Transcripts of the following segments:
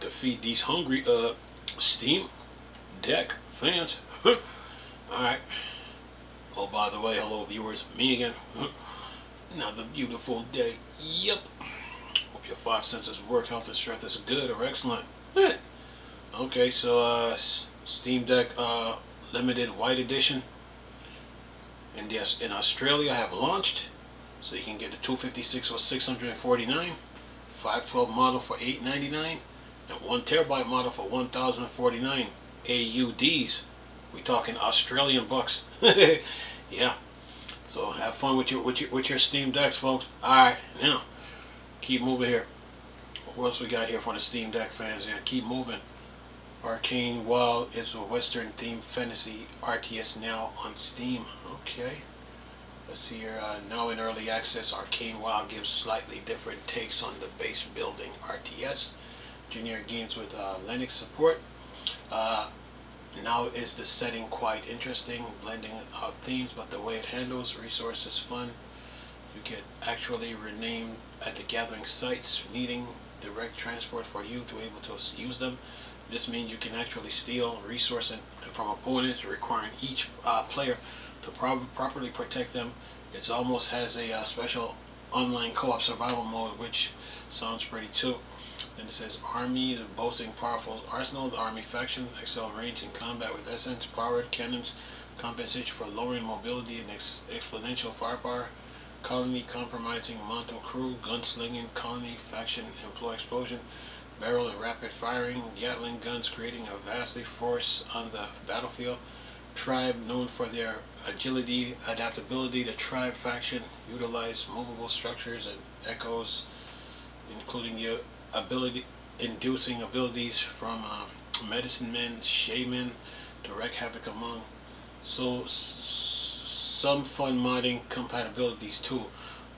to feed these hungry Steam Deck fans. Alright. Oh, by the way, hello viewers, me again. Another beautiful day. Yep. Hope your 5 senses work, health and strength is good or excellent. Okay, so Steam Deck limited white edition, and yes, in Australia have launched, so you can get the 256 for $649, 512 model for $899, and 1TB model for $1,049 AUDs. We talking Australian bucks. Yeah. So have fun with your Steam Decks, folks. All right, now keep moving here. What else we got here for the Steam Deck fans? Yeah, keep moving. Arcane Wild is a Western themed fantasy RTS now on Steam. Okay. Let's see here. Now in early access, Arcane Wild gives slightly different takes on the base building RTS. Generic games with Linux support. Now is the setting quite interesting, blending out themes, but the way it handles resources fun. You get actually renamed at the gathering sites, needing direct transport for you to be able to use them. This means you can actually steal resources from opponents, requiring each player to properly protect them. It almost has a special online co-op survival mode, which sounds pretty too. Then it says Army, the boasting powerful arsenal. The Army faction excel range in combat with essence-powered cannons, compensation for lowering mobility and exponential firepower. Colony compromising Monto crew, gunslinging colony faction employ explosion, barrel and rapid firing, Gatling guns creating a vastly force on the battlefield. Tribe known for their agility, adaptability. The Tribe faction utilize movable structures and echoes, including the inducing abilities from medicine men, shaman to wreak havoc among. So some fun modding compatibilities too.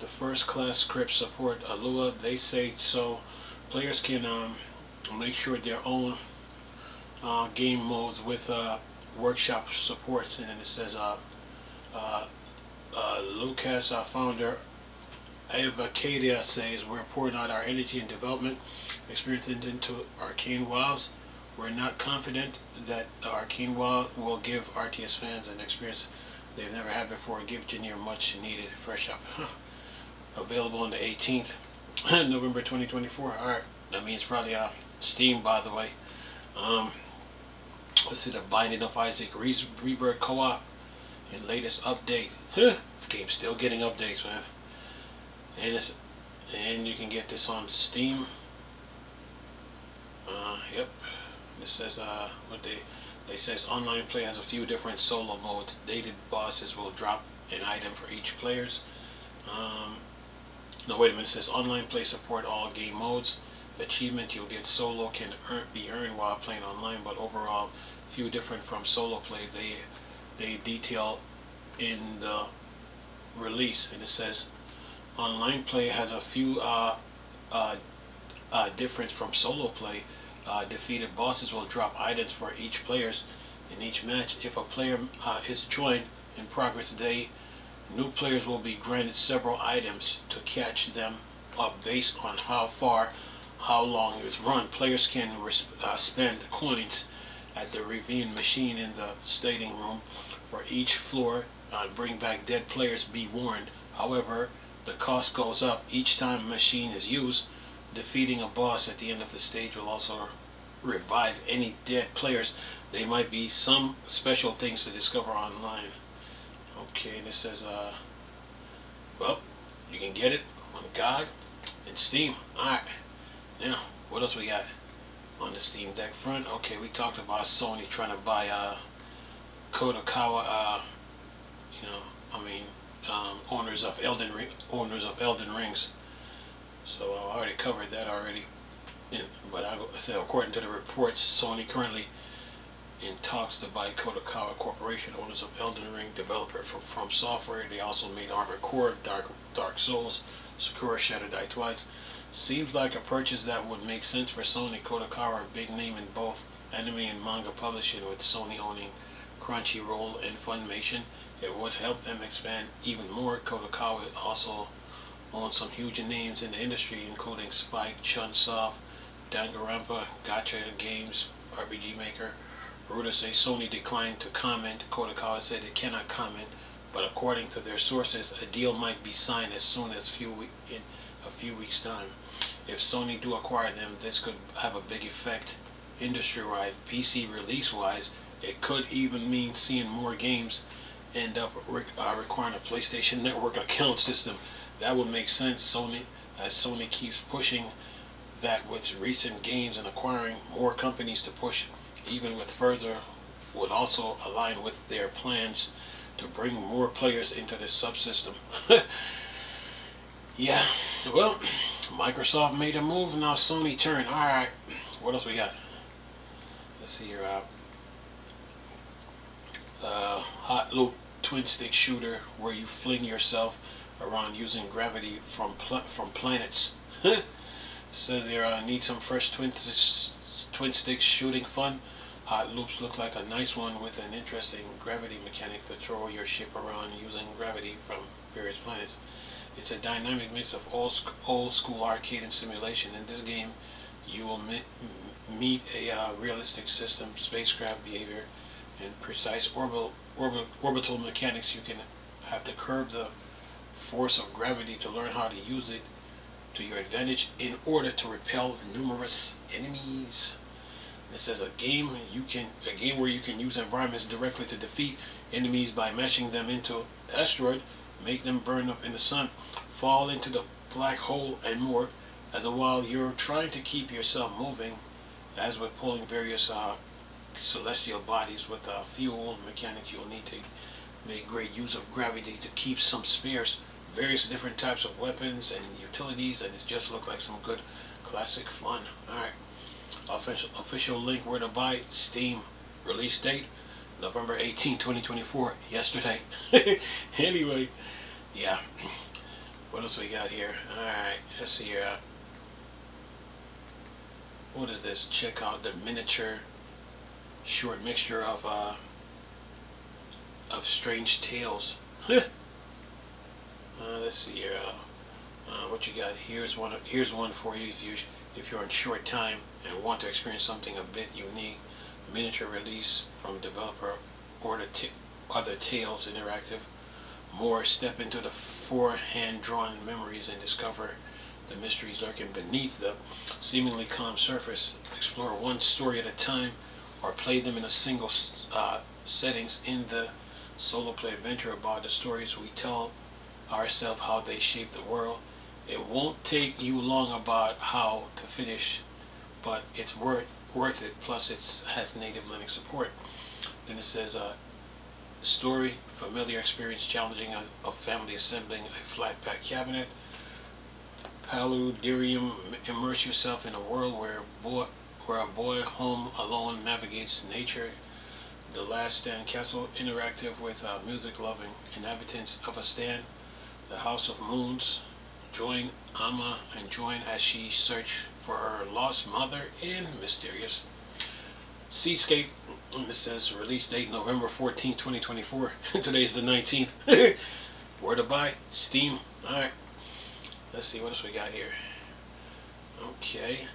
The first class scripts support Alua. They say so. Players can make sure their own game modes with workshop supports. And then it says Lucas, our founder, Ava Cadia says, we're pouring out our energy and development experience into Arcane Wilds. We're not confident that Arcane Wild will give RTS fans an experience they've never had before. Give Junior much needed fresh up. Available on the 18th November 2024. Alright, that means probably Steam, by the way. Let's see, the Binding of Isaac Rebirth co-op and latest update. This game's still getting updates, man. And you can get this on Steam. Yep. It says what they says online play has a few different solo modes. Dated bosses will drop an item for each players. No, wait a minute. It says online play support all game modes. Achievement you'll get solo can be earned while playing online, but overall few different from solo play. They detail in the release, and it says online play has a few difference from solo play. Defeated bosses will drop items for each players in each match. If a player is joined in progress, new players will be granted several items to catch them up based on how long it's run. Players can spend coins at the Ravine machine in the staging room for each floor. Bring back dead players, be warned. However, the cost goes up each time a machine is used. Defeating a boss at the end of the stage will also revive any dead players. There might be some special things to discover online. Okay, and it says, well, you can get it on GOG and Steam. Alright, now, what else we got on the Steam Deck front? Okay, we talked about Sony trying to buy Kodokawa, owners of Elden Rings. So I already covered that already. But I said, according to the reports, Sony currently in talks to buy Kodokawa Corporation, owners of Elden Ring, developer from Software. They also made Armored Core, Dark Souls, Sakura Shadow Die Twice. Seems like a purchase that would make sense for Sony. Kodokawa, a big name in both anime and manga publishing, with Sony owning Crunchyroll and Funimation. It would help them expand even more. Kodokawa also owns some huge names in the industry, including Spike, Chunsoft, Danganronpa, Gacha Games, RPG Maker. Reuters say Sony declined to comment. Kotaku said it cannot comment, but according to their sources, a deal might be signed as soon as in a few weeks' time. If Sony do acquire them, this could have a big effect industry-wide, PC release-wise. It could even mean seeing more games end up requiring a PlayStation Network account system. That would make sense, as Sony keeps pushing that with recent games and acquiring more companies to push even with further, would also align with their plans to bring more players into this subsystem. Yeah, well, Microsoft made a move, now Sony turn. Alright, what else we got? Let's see here. Hot loop twin stick shooter where you fling yourself around using gravity from planets. Says here, need some fresh twin stick shooting fun. Hot loops look like a nice one with an interesting gravity mechanic to throw your ship around using gravity from various planets. It's a dynamic mix of old school arcade and simulation. In this game, you will meet a realistic system, spacecraft behavior, and precise orbital mechanics. You can have to curb the force of gravity to learn how to use it to your advantage in order to repel numerous enemies. It says a game where you can use environments directly to defeat enemies by mashing them into asteroid, make them burn up in the sun, fall into the black hole, and more. As while you're trying to keep yourself moving, as with pulling various celestial bodies with fuel mechanics, you'll need to make great use of gravity to keep some spares, various different types of weapons and utilities, and it just looked like some good classic fun. Alright. Official link where to buy. Steam release date November 18, 2024. Yesterday. Anyway, yeah. What else we got here? Alright, let's see here. What is this? Check out the miniature short mixture of strange tales. Let's see here. What you got? Here's one for you if you're on short time and want to experience something a bit unique. Miniature release from developer or Other Tales Interactive. More, step into the four-hand drawn memories and discover the mysteries lurking beneath the seemingly calm surface. Explore one story at a time or play them in a single settings in the solo play adventure about the stories we tell ourselves, how they shape the world. It won't take you long about how to finish, but it's worth it. Plus it has native Linux support. Then it says story, familiar experience, challenging of family assembling a flat pack cabinet. Paludarium, immerse yourself in a world where a boy home alone navigates nature. The Last Stand Castle, interactive with music-loving inhabitants of a stand. The House of Moons, join Amma and join as she searches for her lost mother in mysterious seascape. It says release date November 14, 2024. Today's the 19th. Where to buy? Steam. Alright. Let's see what else we got here. Okay.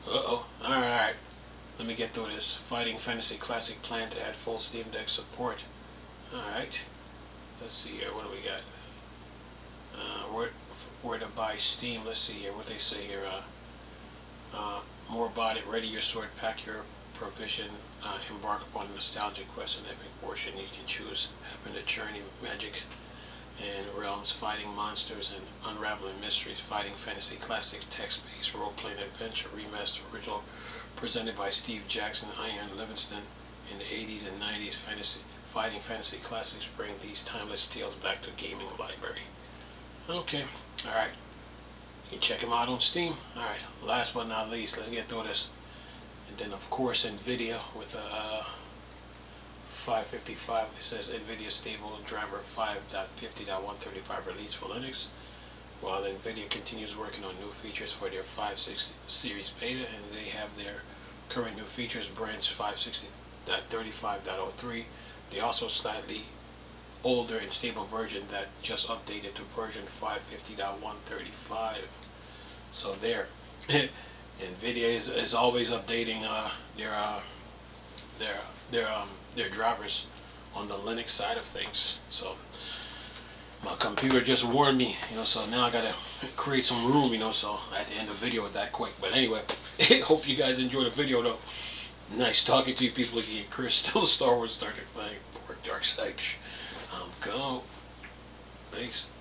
Uh-oh. Alright. Let me get through this. Fighting Fantasy Classic plan to add full Steam Deck support. Alright. Let's see here. What do we got? Where to buy Steam. Let's see here. What they say here. More about it. Ready your sword. Pack your provision. Embark upon a nostalgic quest and epic portion. You can choose. Happen to journey magic and realms, fighting monsters and unraveling mysteries. Fighting Fantasy Classics, text-based role-playing adventure remaster original, presented by Steve Jackson, Ian Livingston in the 80s and 90s. Fighting Fantasy Classics bring these timeless tales back to gaming library. Okay, alright. You can check them out on Steam. Alright, last but not least, let's get through this. And then of course NVIDIA with a 555, it says NVIDIA stable driver 5.50.135 release for Linux, while NVIDIA continues working on new features for their 560 series beta, and they have their current new features branch 560.35.03. They also slightly older and stable version that just updated to version 550.135. So there, NVIDIA is always updating their drivers on the Linux side of things. So my computer just warned me, so now I gotta create some room, so I had to end the video that quick. But anyway, hope you guys enjoyed the video though. Nice talking to you people again. Chris, still Star Wars, Star Trek, Dark Side. Go. Peace.